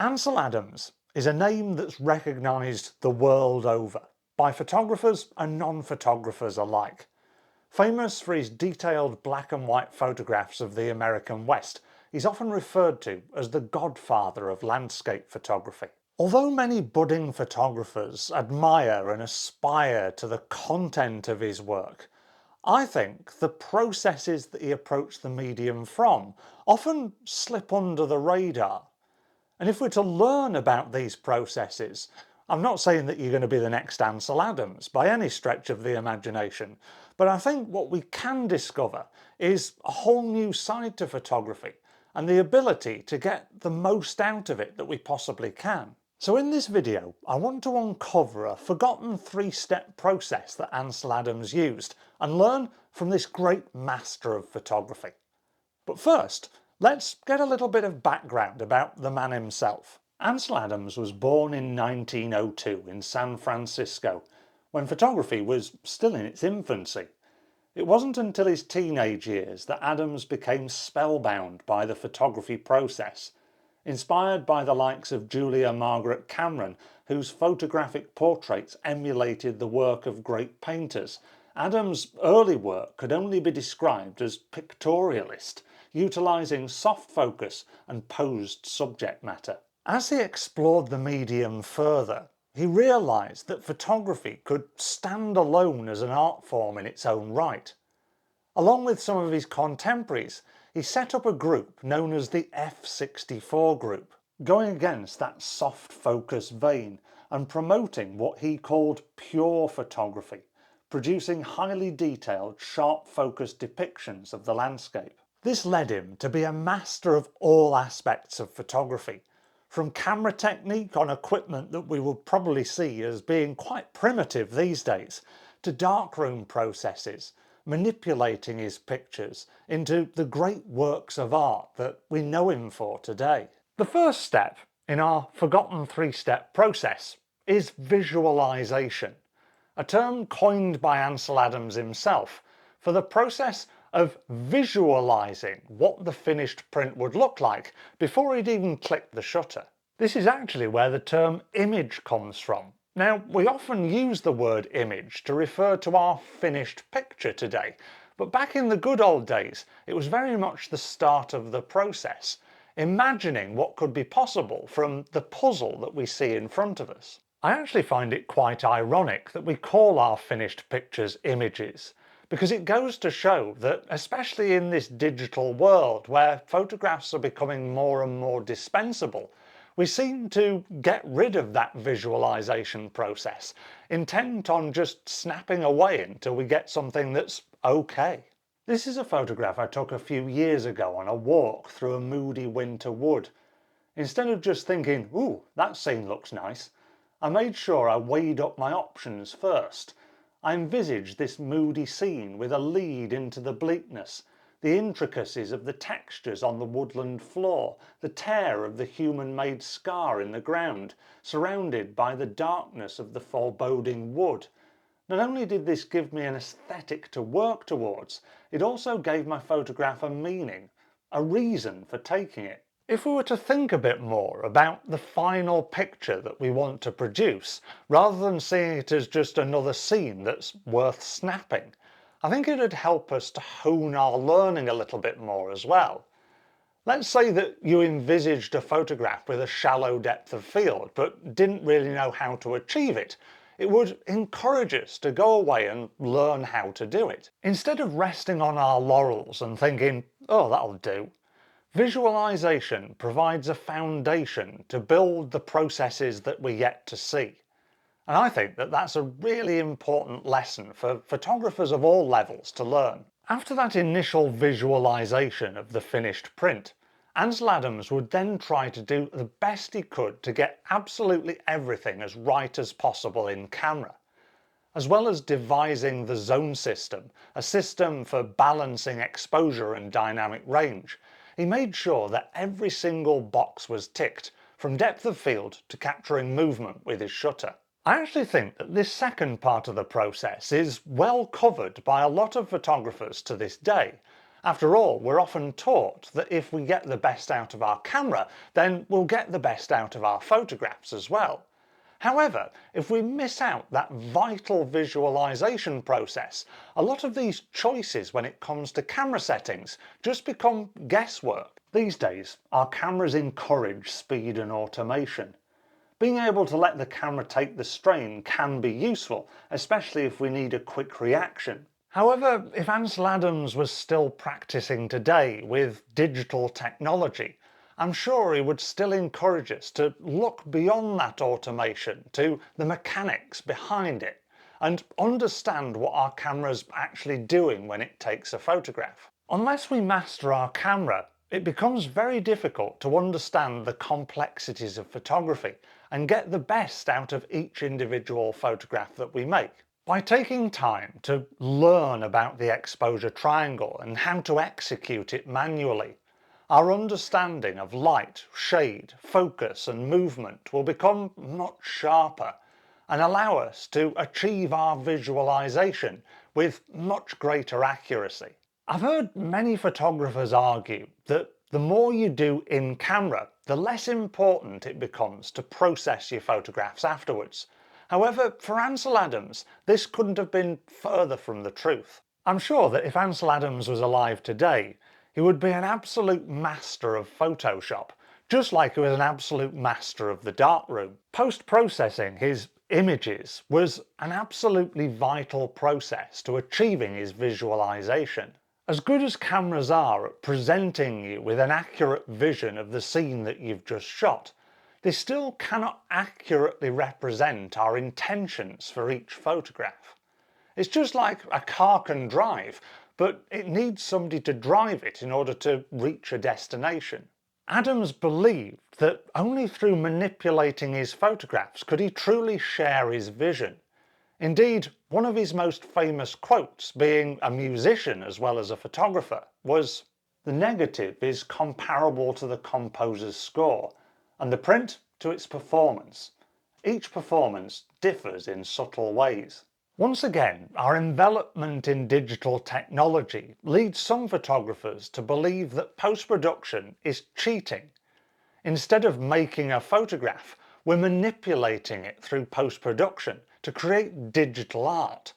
Ansel Adams is a name that's recognised the world over by photographers and non-photographers alike. Famous for his detailed black and white photographs of the American West, he's often referred to as the godfather of landscape photography. Although many budding photographers admire and aspire to the content of his work, I think the processes that he approached the medium from often slip under the radar. And if we're to learn about these processes, I'm not saying that you're going to be the next Ansel Adams by any stretch of the imagination, but I think what we can discover is a whole new side to photography and the ability to get the most out of it that we possibly can. So in this video, I want to uncover a forgotten three-step process that Ansel Adams used and learn from this great master of photography. But first, let's get a little bit of background about the man himself. Ansel Adams was born in 1902 in San Francisco, when photography was still in its infancy. It wasn't until his teenage years that Adams became spellbound by the photography process. Inspired by the likes of Julia Margaret Cameron, whose photographic portraits emulated the work of great painters, Adams' early work could only be described as pictorialist, utilising soft focus and posed subject matter. As he explored the medium further, he realised that photography could stand alone as an art form in its own right. Along with some of his contemporaries, he set up a group known as the F64 group, going against that soft focus vein and promoting what he called pure photography, producing highly detailed, sharp focus depictions of the landscape. This led him to be a master of all aspects of photography, from camera technique on equipment that we would probably see as being quite primitive these days, to darkroom processes, manipulating his pictures into the great works of art that we know him for today. The first step in our forgotten three-step process is visualisation, a term coined by Ansel Adams himself for the process of visualising what the finished print would look like before he'd even clicked the shutter. This is actually where the term image comes from. Now, we often use the word image to refer to our finished picture today, but back in the good old days, it was very much the start of the process, imagining what could be possible from the puzzle that we see in front of us. I actually find it quite ironic that we call our finished pictures images, because it goes to show that, especially in this digital world where photographs are becoming more and more dispensable, we seem to get rid of that visualization process, intent on just snapping away until we get something that's okay. This is a photograph I took a few years ago on a walk through a moody winter wood. Instead of just thinking, ooh, that scene looks nice, I made sure I weighed up my options first. I envisaged this moody scene with a lead into the bleakness, the intricacies of the textures on the woodland floor, the tear of the human-made scar in the ground, surrounded by the darkness of the foreboding wood. Not only did this give me an aesthetic to work towards, it also gave my photograph a meaning, a reason for taking it. If we were to think a bit more about the final picture that we want to produce, rather than seeing it as just another scene that's worth snapping, I think it would help us to hone our learning a little bit more as well. Let's say that you envisaged a photograph with a shallow depth of field, but didn't really know how to achieve it. It would encourage us to go away and learn how to do it. Instead of resting on our laurels and thinking, oh, that'll do, visualization provides a foundation to build the processes that we're yet to see. And I think that that's a really important lesson for photographers of all levels to learn. After that initial visualization of the finished print, Ansel Adams would then try to do the best he could to get absolutely everything as right as possible in camera. As well as devising the zone system, a system for balancing exposure and dynamic range, he made sure that every single box was ticked, from depth of field to capturing movement with his shutter. I actually think that this second part of the process is well covered by a lot of photographers to this day, After all, we're often taught that if we get the best out of our camera, then we'll get the best out of our photographs as well. However, if we miss out that vital visualization process, a lot of these choices when it comes to camera settings just become guesswork. These days, our cameras encourage speed and automation. Being able to let the camera take the strain can be useful, especially if we need a quick reaction. However, if Ansel Adams was still practicing today with digital technology, I'm sure he would still encourage us to look beyond that automation to the mechanics behind it and understand what our camera's actually doing when it takes a photograph. Unless we master our camera, it becomes very difficult to understand the complexities of photography and get the best out of each individual photograph that we make. By taking time to learn about the exposure triangle and how to execute it manually, our understanding of light, shade, focus and movement will become much sharper and allow us to achieve our visualization with much greater accuracy. I've heard many photographers argue that the more you do in camera, the less important it becomes to process your photographs afterwards. However, for Ansel Adams, this couldn't have been further from the truth. I'm sure that if Ansel Adams was alive today, he would be an absolute master of Photoshop, just like he was an absolute master of the darkroom. Post-processing his images was an absolutely vital process to achieving his visualization. As good as cameras are at presenting you with an accurate vision of the scene that you've just shot, they still cannot accurately represent our intentions for each photograph. It's just like a car can drive, but it needs somebody to drive it in order to reach a destination. Adams believed that only through manipulating his photographs could he truly share his vision. Indeed, one of his most famous quotes, being a musician as well as a photographer, was, "The negative is comparable to the composer's score, and the print to its performance. Each performance differs in subtle ways." Once again, our envelopment in digital technology leads some photographers to believe that post-production is cheating. Instead of making a photograph, we're manipulating it through post-production to create digital art.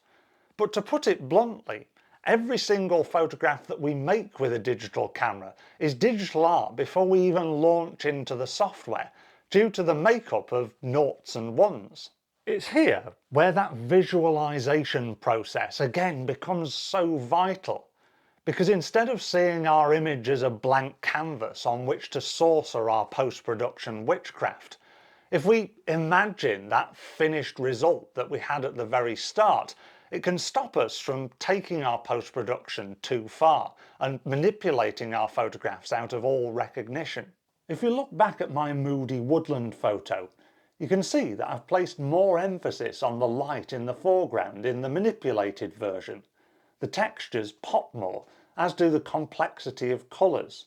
But to put it bluntly, every single photograph that we make with a digital camera is digital art before we even launch into the software, due to the makeup of noughts and ones. It's here where that visualization process again becomes so vital, because instead of seeing our image as a blank canvas on which to saucer our post-production witchcraft, if we imagine that finished result that we had at the very start, it can stop us from taking our post-production too far and manipulating our photographs out of all recognition. If you look back at my moody woodland photo, you can see that I've placed more emphasis on the light in the foreground in the manipulated version. The textures pop more, as do the complexity of colours.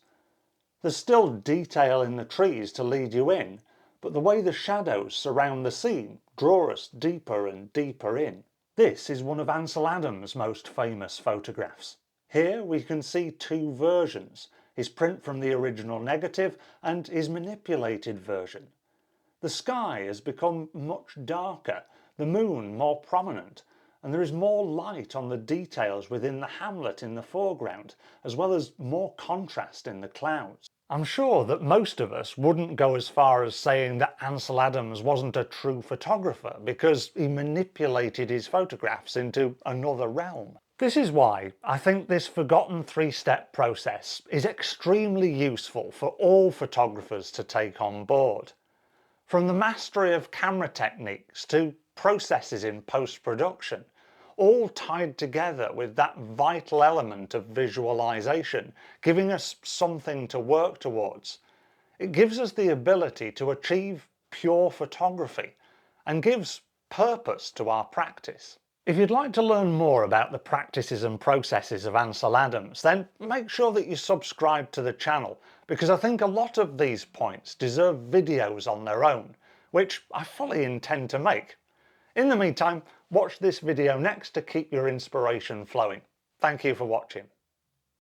There's still detail in the trees to lead you in, but the way the shadows surround the scene draw us deeper and deeper in. This is one of Ansel Adams' most famous photographs. Here we can see two versions, his print from the original negative and his manipulated version. The sky has become much darker, the moon more prominent, and there is more light on the details within the hamlet in the foreground, as well as more contrast in the clouds. I'm sure that most of us wouldn't go as far as saying that Ansel Adams wasn't a true photographer because he manipulated his photographs into another realm. This is why I think this forgotten three-step process is extremely useful for all photographers to take on board. From the mastery of camera techniques to processes in post-production, all tied together with that vital element of visualization, giving us something to work towards. It gives us the ability to achieve pure photography and gives purpose to our practice. If you'd like to learn more about the practices and processes of Ansel Adams, then make sure that you subscribe to the channel, because I think a lot of these points deserve videos on their own, which I fully intend to make. In the meantime, watch this video next to keep your inspiration flowing. Thank you for watching.